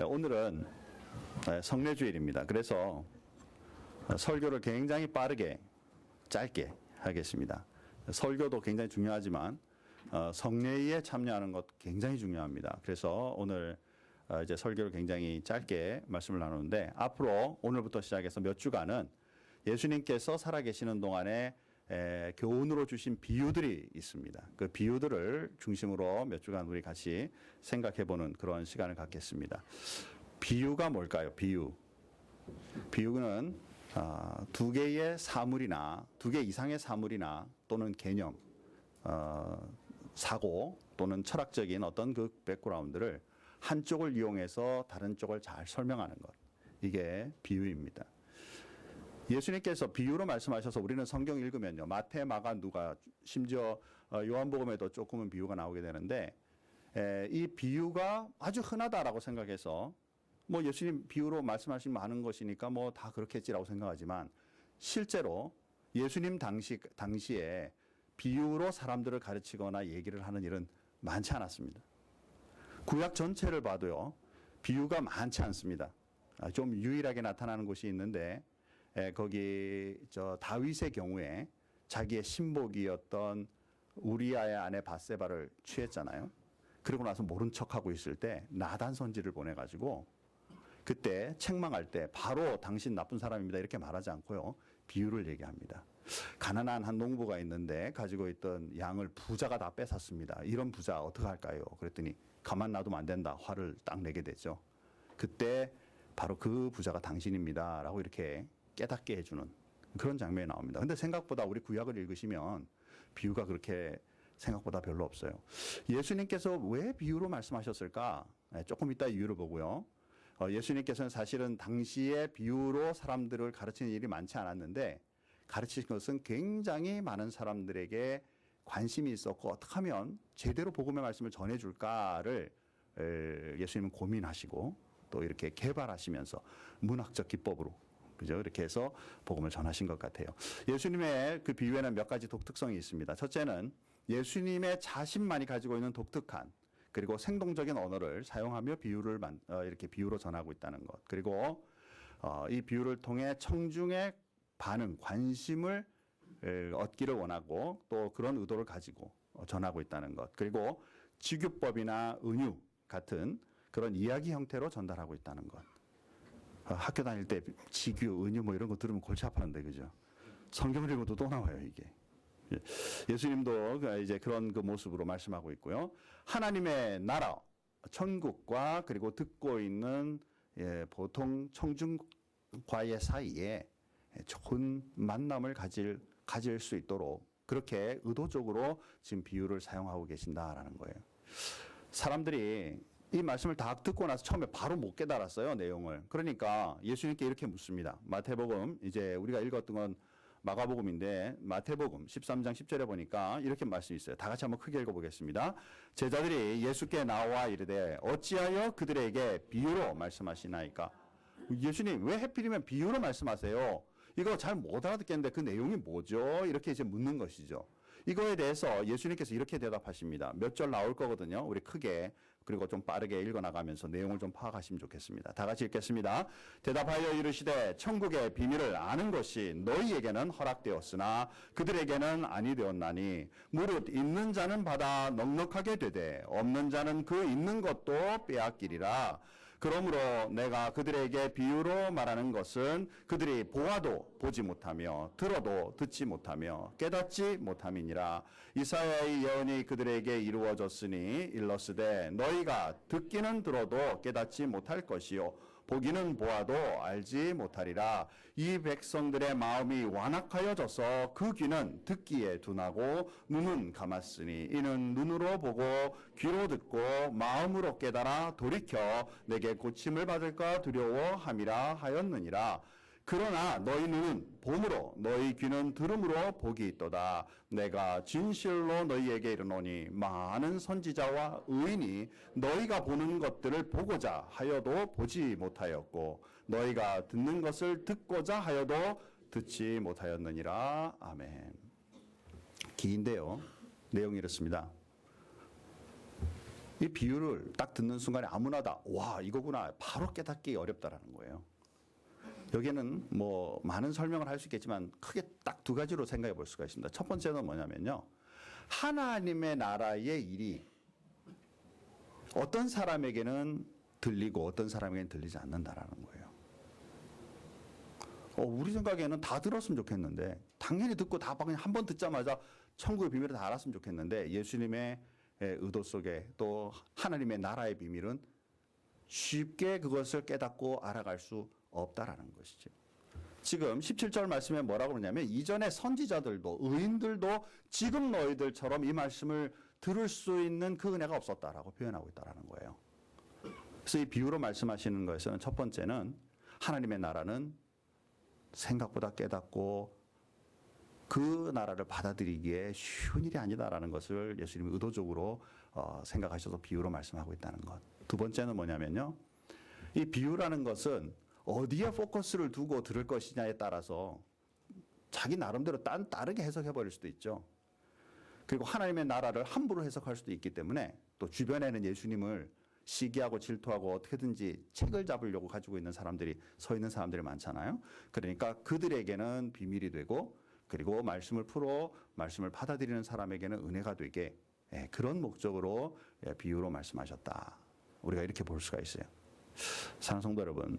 오늘은 성례주일입니다. 그래서 설교를 굉장히 빠르게 짧게 하겠습니다. 설교도 굉장히 중요하지만 성례에 참여하는 것 굉장히 중요합니다. 그래서 오늘 이제 설교를 굉장히 짧게 말씀을 나누는데, 앞으로 오늘부터 시작해서 몇 주간은 예수님께서 살아계시는 동안에 교훈으로 주신 비유들이 있습니다. 그 비유들을 중심으로 몇 주간 우리 같이 생각해보는 그런 시간을 갖겠습니다. 비유가 뭘까요? 비유는 두 개의 사물이나 두 개 이상의 사물이나 또는 개념, 사고 또는 철학적인 어떤 그 백그라운드를 한쪽을 이용해서 다른 쪽을 잘 설명하는 것, 이게 비유입니다. 예수님께서 비유로 말씀하셔서 우리는 성경 읽으면요, 마태, 마가, 누가, 심지어 요한복음에도 조금은 비유가 나오게 되는데, 이 비유가 아주 흔하다라고 생각해서 뭐 예수님 비유로 말씀하신 많은 것이니까 뭐 다 그렇겠지라고 생각하지만, 실제로 예수님 당시에 비유로 사람들을 가르치거나 얘기를 하는 일은 많지 않았습니다. 구약 전체를 봐도요, 비유가 많지 않습니다. 좀 유일하게 나타나는 곳이 있는데, 거기 다윗의 경우에 자기의 신복이었던 우리아의 아내 밧세바를 취했잖아요. 그러고 나서 모른 척하고 있을 때 나단 선지를 보내가지고, 그때 책망할 때 바로 당신 나쁜 사람입니다 이렇게 말하지 않고요, 비유를 얘기합니다. 가난한 한 농부가 있는데 가지고 있던 양을 부자가 다 뺏었습니다. 이런 부자 어떻게 할까요? 그랬더니 가만 놔두면 안 된다, 화를 딱 내게 되죠. 그때 바로 그 부자가 당신입니다 라고 이렇게 깨닫게 해주는 그런 장면이 나옵니다. 근데 생각보다 우리 구약을 읽으시면 비유가 그렇게 생각보다 별로 없어요. 예수님께서 왜 비유로 말씀하셨을까? 조금 이따 이유를 보고요. 예수님께서는 사실은 당시에 비유로 사람들을 가르치는 일이 많지 않았는데, 가르치신 것은 굉장히 많은 사람들에게 관심이 있었고, 어떻게 하면 제대로 복음의 말씀을 전해줄까를 예수님은 고민하시고 또 이렇게 개발하시면서 문학적 기법으로, 그죠? 이렇게 해서 복음을 전하신 것 같아요. 예수님의 그 비유에는 몇 가지 독특성이 있습니다. 첫째는 예수님의 자신만이 가지고 있는 독특한 그리고 생동적인 언어를 사용하며 비유를 이렇게 비유로 전하고 있다는 것. 그리고 이 비유를 통해 청중의 반응, 관심을 얻기를 원하고 또 그런 의도를 가지고 전하고 있다는 것. 그리고 지규법이나 은유 같은 그런 이야기 형태로 전달하고 있다는 것. 학교 다닐 때 지규, 은유 뭐 이런 거 들으면 골치 아파하는데, 그죠? 성경을 읽어도 또 나와요, 이게. 예수님도 이제 그런 그 모습으로 말씀하고 있고요. 하나님의 나라, 천국과 그리고 듣고 있는 보통 청중과의 사이에 좋은 만남을 가질 수 있도록 그렇게 의도적으로 지금 비유를 사용하고 계신다라는 거예요. 사람들이 이 말씀을 다 듣고 나서 처음에 바로 못 깨달았어요, 내용을. 그러니까 예수님께 이렇게 묻습니다. 마태복음, 이제 우리가 읽었던 건 마가복음인데, 마태복음 13장 10절에 보니까 이렇게 말씀이 있어요. 다 같이 한번 크게 읽어보겠습니다. 제자들이 예수께 나와 이르되 어찌하여 그들에게 비유로 말씀하시나이까? 예수님, 왜 하필이면 비유로 말씀하세요? 이거 잘 못 알아듣겠는데 그 내용이 뭐죠? 이렇게 이제 묻는 것이죠. 이거에 대해서 예수님께서 이렇게 대답하십니다. 몇 절 나올 거거든요. 우리 크게, 그리고 좀 빠르게 읽어나가면서 내용을 좀 파악하시면 좋겠습니다. 다 같이 읽겠습니다. 대답하여 이르시되 천국의 비밀을 아는 것이 너희에게는 허락되었으나 그들에게는 아니 되었나니, 무릇 있는 자는 받아 넉넉하게 되되 없는 자는 그 있는 것도 빼앗기리라. 그러므로 내가 그들에게 비유로 말하는 것은 그들이 보아도 보지 못하며 들어도 듣지 못하며 깨닫지 못함이니라. 이사야의 예언이 그들에게 이루어졌으니 일렀으되 너희가 듣기는 들어도 깨닫지 못할 것이요 보기는 보아도 알지 못하리라. 이 백성들의 마음이 완악하여져서 그 귀는 듣기에 둔하고 눈은 감았으니 이는 눈으로 보고 귀로 듣고 마음으로 깨달아 돌이켜 내게 고침을 받을까 두려워함이라 하였느니라. 그러나 너희 눈은 봄으로 너희 귀는 들음으로 복이 있도다. 내가 진실로 너희에게 이르노니 많은 선지자와 의인이 너희가 보는 것들을 보고자 하여도 보지 못하였고 너희가 듣는 것을 듣고자 하여도 듣지 못하였느니라. 아멘. 긴데요, 내용이 이렇습니다. 이 비유를 딱 듣는 순간에 아무나 다 와, 이거구나 바로 깨닫기 어렵다라는 거예요. 여기에는 뭐 많은 설명을 할 수 있겠지만 크게 딱 두 가지로 생각해 볼 수가 있습니다. 첫 번째는 뭐냐면요, 하나님의 나라의 일이 어떤 사람에게는 들리고 어떤 사람에게는 들리지 않는다라는 거예요. 우리 생각에는 다 들었으면 좋겠는데, 당연히 듣고 다 그냥 한 번 듣자마자 천국의 비밀을 다 알았으면 좋겠는데, 예수님의 의도 속에 또 하나님의 나라의 비밀은 쉽게 그것을 깨닫고 알아갈 수 없다라는 것이죠. 지금 17절 말씀에 뭐라고 그러냐면, 이전에 선지자들도 의인들도 지금 너희들처럼 이 말씀을 들을 수 있는 그 은혜가 없었다라고 표현하고 있다라는 거예요. 그래서 이 비유로 말씀하시는 것에서는 첫 번째는 하나님의 나라는 생각보다 깨닫고 그 나라를 받아들이기에 쉬운 일이 아니다라는 것을 예수님이 의도적으로 생각하셔서 비유로 말씀하고 있다는 것. 두 번째는 뭐냐면요, 이 비유라는 것은 어디에 포커스를 두고 들을 것이냐에 따라서 자기 나름대로 다르게 해석해 버릴 수도 있죠. 그리고 하나님의 나라를 함부로 해석할 수도 있기 때문에, 또 주변에는 예수님을 시기하고 질투하고 어떻게든지 책을 잡으려고 가지고 있는 사람들이, 서 있는 사람들이 많잖아요. 그러니까 그들에게는 비밀이 되고, 그리고 말씀을 받아들이는 사람에게는 은혜가 되게, 그런 목적으로 비유로 말씀하셨다. 우리가 이렇게 볼 수가 있어요. 사랑하는 성도 여러분,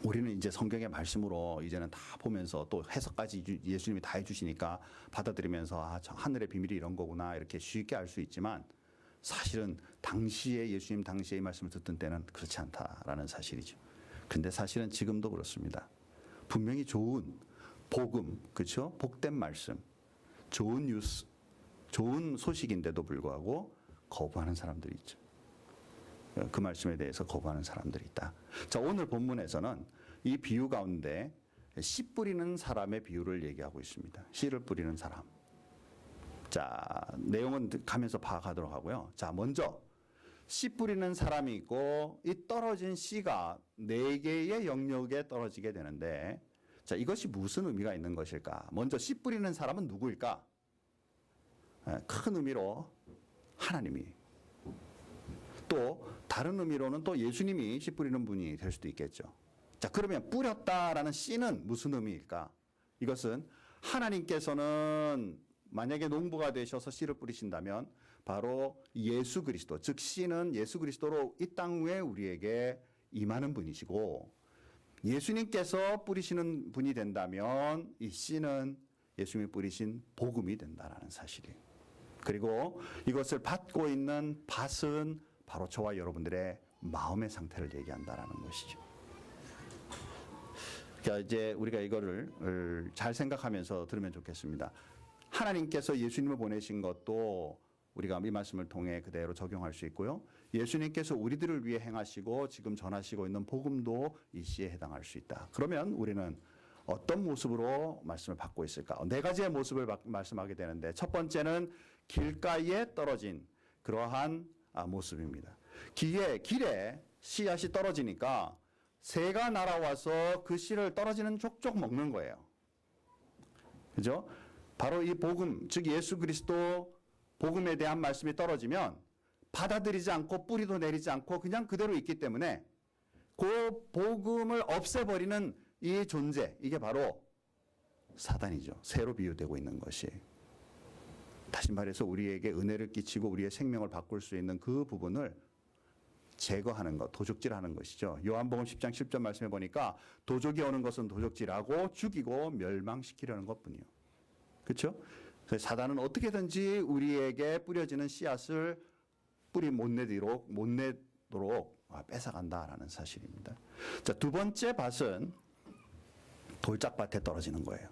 우리는 이제 성경의 말씀으로 이제는 다 보면서 또 해석까지 예수님이 다 해주시니까 받아들이면서 하늘의 비밀이 이런 거구나 이렇게 쉽게 알 수 있지만, 사실은 당시에 예수님 당시에 이 말씀을 듣던 때는 그렇지 않다라는 사실이죠. 근데 사실은 지금도 그렇습니다. 분명히 좋은 복음, 그렇죠? 복된 말씀, 좋은 뉴스, 좋은 소식인데도 불구하고 거부하는 사람들이 있죠. 그 말씀에 대해서 거부하는 사람들이 있다. 자, 오늘 본문에서는 이 비유 가운데 씨 뿌리는 사람의 비유를 얘기하고 있습니다. 씨를 뿌리는 사람. 자, 내용은 가면서 파악하도록 하고요. 자, 먼저 씨 뿌리는 사람이 있고, 이 떨어진 씨가 4개의 영역에 떨어지게 되는데, 자, 이것이 무슨 의미가 있는 것일까? 먼저 씨 뿌리는 사람은 누구일까? 큰 의미로 하나님이, 또 다른 의미로는 또 예수님이 씨 뿌리는 분이 될 수도 있겠죠. 자, 그러면 뿌렸다라는 씨는 무슨 의미일까? 이것은 하나님께서는 만약에 농부가 되셔서 씨를 뿌리신다면 바로 예수 그리스도, 즉 씨는 예수 그리스도로 이 땅 위에 우리에게 임하는 분이시고, 예수님께서 뿌리시는 분이 된다면 이 씨는 예수님이 뿌리신 복음이 된다라는 사실이에요. 그리고 이것을 받고 있는 밭은 바로 저와 여러분들의 마음의 상태를 얘기한다라는 것이죠. 그러니까 이제 우리가 이거를 잘 생각하면서 들으면 좋겠습니다. 하나님께서 예수님을 보내신 것도 우리가 이 말씀을 통해 그대로 적용할 수 있고요. 예수님께서 우리들을 위해 행하시고 지금 전하시고 있는 복음도 이 씨에 해당할 수 있다. 그러면 우리는 어떤 모습으로 말씀을 받고 있을까? 4가지의 모습을 말씀하게 되는데, 첫 번째는 길가에 떨어진 그러한 모습입니다. 길에 씨앗이 떨어지니까 새가 날아와서 그 씨를 떨어지는 족족 먹는 거예요. 그죠? 바로 이 복음, 즉 예수 그리스도 복음에 대한 말씀이 떨어지면 받아들이지 않고 뿌리도 내리지 않고 그냥 그대로 있기 때문에 그 복음을 없애버리는 이 존재, 이게 바로 사단이죠. 새로 비유되고 있는 것이. 다시 말해서 우리에게 은혜를 끼치고 우리의 생명을 바꿀 수 있는 그 부분을 제거하는 것, 도적질하는 것이죠. 요한복음 10장 10절 말씀해 보니까 도적이 오는 것은 도적질하고 죽이고 멸망시키려는 것뿐이요. 그렇죠? 사단은 어떻게든지 우리에게 뿌려지는 씨앗을 뿌리 못 내도록 뺏어간다라는 사실입니다. 자, 두 번째 밭은 돌짝밭에 떨어지는 거예요.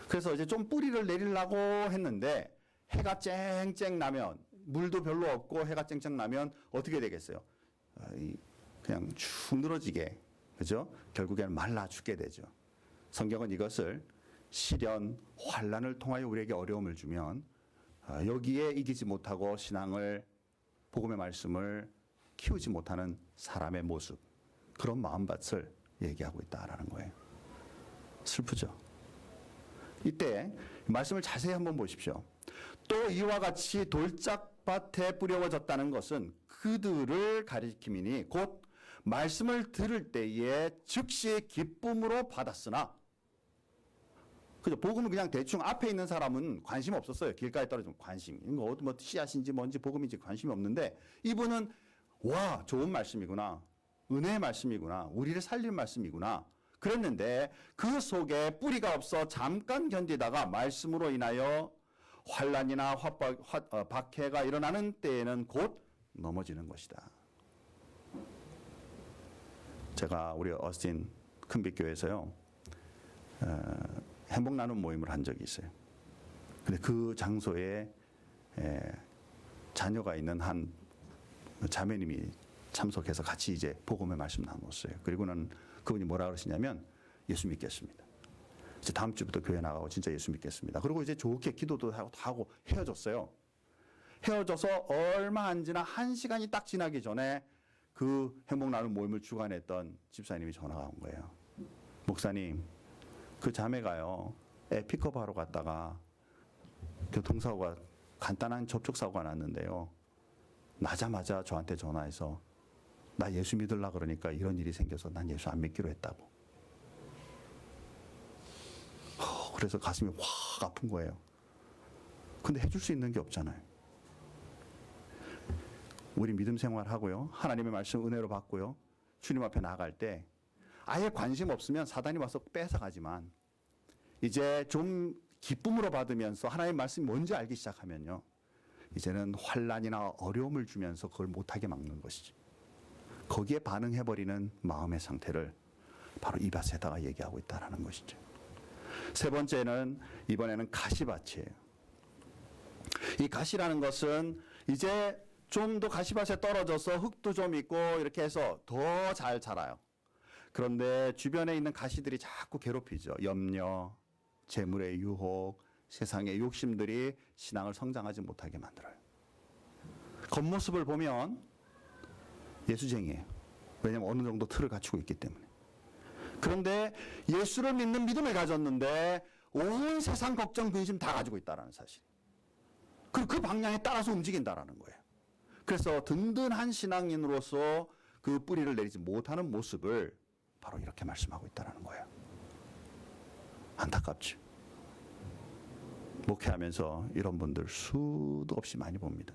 그래서 이제 좀 뿌리를 내리려고 했는데 해가 쨍쨍 나면, 물도 별로 없고 해가 쨍쨍 나면 어떻게 되겠어요? 그냥 축 늘어지게, 그죠? 결국에는 말라 죽게 되죠. 성경은 이것을 시련, 환난을 통하여 우리에게 어려움을 주면 여기에 이기지 못하고 신앙을, 복음의 말씀을 키우지 못하는 사람의 모습, 그런 마음밭을 얘기하고 있다라는 거예요. 슬프죠? 이때 말씀을 자세히 한번 보십시오. 또 이와 같이 밭에 뿌려졌다는 것은 그들을 가리킴이니 곧 말씀을 들을 때에 즉시 기쁨으로 받았으나, 그죠? 복음은 그냥 대충 앞에 있는 사람은 관심 없었어요. 길가에 떨어지면 관심. 이거 뭐 씨앗인지 뭔지 복음인지 관심이 없는데, 이분은 와, 좋은 말씀이구나. 은혜의 말씀이구나. 우리를 살릴 말씀이구나. 그랬는데 그 속에 뿌리가 없어 잠깐 견디다가 말씀으로 인하여 환난이나 박해가 일어나는 때에는 곧 넘어지는 것이다. 제가 우리 어스틴 큰빛교회에서요, 행복 나눔 모임을 한 적이 있어요. 근데 그 장소에 자녀가 있는 한 자매님이 참석해서 같이 이제 복음의 말씀 나눴어요. 그리고는 그분이 뭐라 그러시냐면, 예수 믿겠습니다. 이제 다음 주부터 교회 나가고 진짜 예수 믿겠습니다. 그리고 이제 좋게 기도도 하고 헤어졌어요. 헤어져서 얼마 안 지나 1시간이 딱 지나기 전에 그 행복 나눔 모임을 주관했던 집사님이 전화가 온 거예요. 목사님, 그 자매가요, 애 픽업하러 갔다가 교통사고가, 간단한 접촉사고가 났는데요, 나자마자 저한테 전화해서 나 예수 믿으려고 그러니까 이런 일이 생겨서 난 예수 안 믿기로 했다고. 그래서 가슴이 확 아픈 거예요. 근데 해줄 수 있는 게 없잖아요. 우리 믿음 생활하고요, 하나님의 말씀 은혜로 받고요, 주님 앞에 나아갈 때 아예 관심 없으면 사단이 와서 뺏어가지만, 이제 좀 기쁨으로 받으면서 하나님의 말씀이 뭔지 알기 시작하면요, 이제는 환난이나 어려움을 주면서 그걸 못하게 막는 것이죠. 거기에 반응해버리는 마음의 상태를 바로 이 밭에다가 얘기하고 있다는 것이죠. 세 번째는, 이번에는 가시밭이에요. 이 가시라는 것은 이제 좀 더 가시밭에 떨어져서 흙도 좀 있고 이렇게 해서 더 잘 자라요. 그런데 주변에 있는 가시들이 자꾸 괴롭히죠. 염려, 재물의 유혹, 세상의 욕심들이 신앙을 성장하지 못하게 만들어요. 겉모습을 보면 예수쟁이에요. 왜냐하면 어느 정도 틀을 갖추고 있기 때문에. 그런데 예수를 믿는 믿음을 가졌는데 온 세상 걱정, 근심 다 가지고 있다는 사실. 그리고 그 방향에 따라서 움직인다는 거예요. 그래서 든든한 신앙인으로서 그 뿌리를 내리지 못하는 모습을 바로 이렇게 말씀하고 있다는 거예요. 안타깝죠. 목회하면서 이런 분들 수도 없이 많이 봅니다.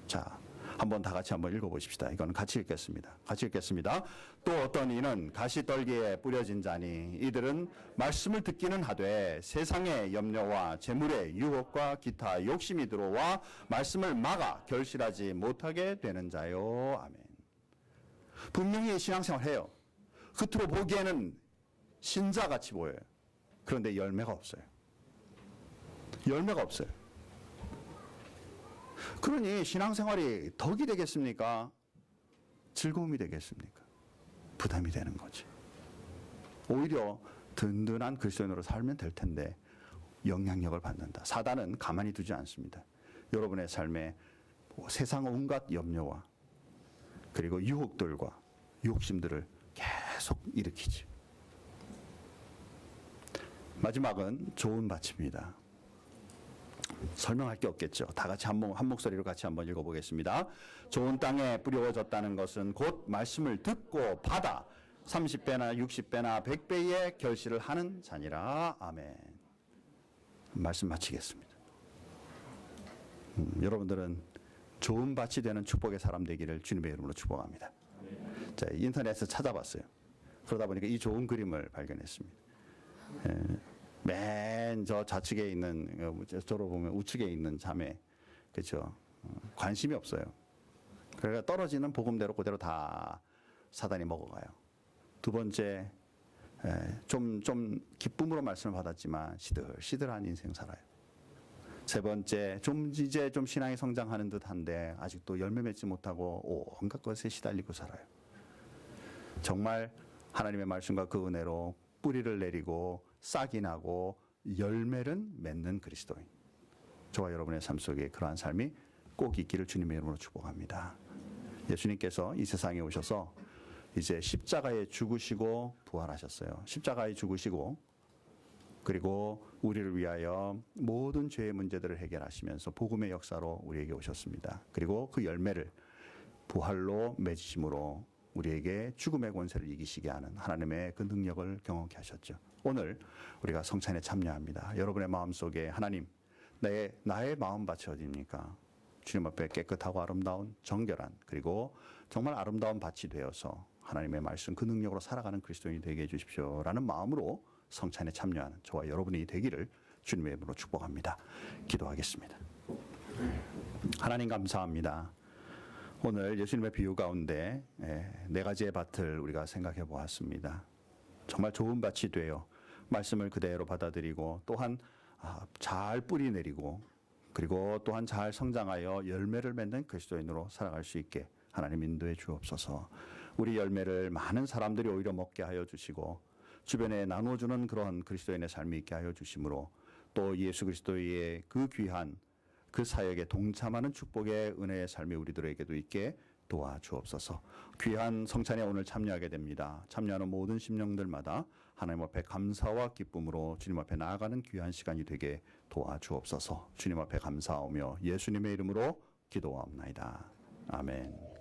자, 한번 다 같이 한번 읽어보십시다. 이건 같이 읽겠습니다. 같이 읽겠습니다. 또 어떤 이는 가시떨기에 뿌려진 자니 이들은 말씀을 듣기는 하되 세상의 염려와 재물의 유혹과 기타 욕심이 들어와 말씀을 막아 결실하지 못하게 되는 자요. 아멘. 분명히 신앙생활 해요. 겉으로 보기에는 신자같이 보여요. 그런데 열매가 없어요. 열매가 없어요. 그러니 신앙생활이 덕이 되겠습니까? 즐거움이 되겠습니까? 부담이 되는 거지. 오히려 든든한 그리스도인으로 살면 될 텐데 영향력을 받는다. 사단은 가만히 두지 않습니다. 여러분의 삶에 세상 온갖 염려와 그리고 유혹들과 욕심들을 계속 일으키지. 마지막은 좋은 밭입니다. 설명할 게 없겠죠. 다 같이 한 목소리로 같이 한번 읽어보겠습니다. 좋은 땅에 뿌려졌다는 것은 곧 말씀을 듣고 받아 30배나 60배나 100배의 결실을 하는 자니라. 아멘. 말씀 마치겠습니다. 여러분들은 좋은 밭이 되는 축복의 사람 되기를 주님의 이름으로 축복합니다. 자, 인터넷에서 찾아봤어요. 그러다 보니까 이 좋은 그림을 발견했습니다. 맨 저 좌측에 있는, 저로 보면 우측에 있는 자매, 그렇죠? 관심이 없어요. 그러니까 떨어지는 복음대로 그대로 다 사단이 먹어가요. 두 번째, 좀 기쁨으로 말씀을 받았지만 시들시들한 인생 살아요. 세 번째, 이제 좀 신앙이 성장하는 듯한데 아직도 열매 맺지 못하고 온갖 것에 시달리고 살아요. 정말 하나님의 말씀과 그 은혜로 뿌리를 내리고 싹이 나고 열매를 맺는 그리스도인, 저와 여러분의 삶 속에 그러한 삶이 꼭 있기를 주님의 이름으로 축복합니다. 예수님께서 이 세상에 오셔서 이제 십자가에 죽으시고 부활하셨어요. 십자가에 죽으시고 그리고 우리를 위하여 모든 죄의 문제들을 해결하시면서 복음의 역사로 우리에게 오셨습니다. 그리고 그 열매를 부활로 맺으심으로 우리에게 죽음의 권세를 이기시게 하는 하나님의 그 능력을 경험케 하셨죠. 오늘 우리가 성찬에 참여합니다. 여러분의 마음속에 하나님, 나의 마음밭이 어디입니까? 주님 앞에 깨끗하고 아름다운 정결한 그리고 정말 아름다운 밭이 되어서 하나님의 말씀 그 능력으로 살아가는 그리스도인이 되게 해주십시오라는 마음으로 성찬에 참여하는 저와 여러분이 되기를 주님의 이름으로 축복합니다. 기도하겠습니다. 하나님 감사합니다. 오늘 예수님의 비유 가운데 네 가지의 밭을 우리가 생각해 보았습니다. 정말 좋은 밭이 되어 말씀을 그대로 받아들이고 또한 잘 뿌리 내리고 그리고 또한 잘 성장하여 열매를 맺는 그리스도인으로 살아갈 수 있게 하나님 인도해 주옵소서. 우리 열매를 많은 사람들이 오히려 먹게 하여 주시고 주변에 나누어주는 그런 그리스도인의 삶이 있게 하여 주심으로 또 예수 그리스도의 그 귀한 그 사역에 동참하는 축복의 은혜의 삶이 우리들에게도 있게 도와주옵소서. 귀한 성찬에 오늘 참여하게 됩니다. 참여하는 모든 심령들마다 하나님 앞에 감사와 기쁨으로 주님 앞에 나아가는 귀한 시간이 되게 도와주옵소서. 주님 앞에 감사하며 예수님의 이름으로 기도하옵나이다. 아멘.